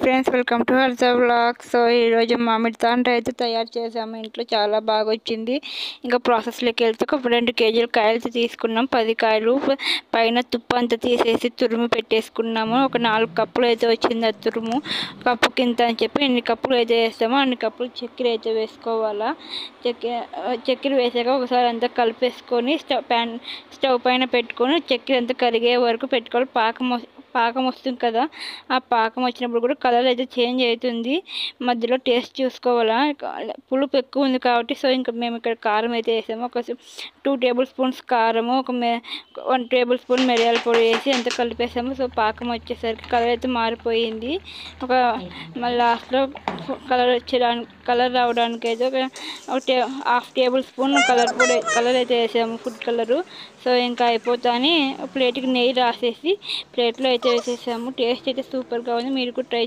Friends, welcome to Harsha vlogs. So ఈరోజు మామిడి తాండ్ర అయితే తయారు చేసాము. ఇంట్లో చాలా బాగా వచ్చింది. ఇంకా ప్రాసెస్లోకి వెళ్తే ఒక 2 కేజీల కాయలు తీసుకున్నాం. 10 కాయలు పైన తుప్పు అంతా తీసేసి తురుము పెట్టేసుకున్నాము. ఒక 4 కప్పులు అయితే వచ్చింది. ఆ తురుము కప్పు కింద అని చెప్పి ఎన్ని కప్పులు అయితే వేస్తామో అన్ని కప్పులు చక్కెర అయితే వేసుకోవాలా. చక్కెర వేసాక ఒకసారి అంతా కలిపేసుకొని స్టవ్ పైన పెట్టుకొని చక్కెర అంతా కరిగే వరకు పెట్టుకోవాలి. పాకం వస్తుంది కదా, ఆ పాకం వచ్చినప్పుడు కూడా కలర్ అయితే చేంజ్ అవుతుంది. మధ్యలో టేస్ట్ చూసుకోవాలా. పులుపు ఎక్కువ ఉంది కాబట్టి సో ఇంకా మేము ఇక్కడ కారం అయితే వేసాము. ఒక 2 టేబుల్ స్పూన్స్ కారము, 1 టేబుల్ స్పూన్ మిరియాల పొడి వేసి అంతా కలిపేసాము. సో పాకం వచ్చేసరికి కలర్ అయితే మారిపోయింది. మళ్ళీ లాస్ట్లో కలర్ రావడానికి అయితే ఒక 1/2 టేబుల్ స్పూన్ కలర్ అయితే వేసాము, ఫుడ్ కలరు. సో ఇంకా అయిపోతాని ప్లేట్కి నెయ్యి రాసేసి ప్లేట్లో అయితే వేసేసాము. టేస్ట్ అయితే సూపర్గా ఉంది. మీరు కూడా ట్రై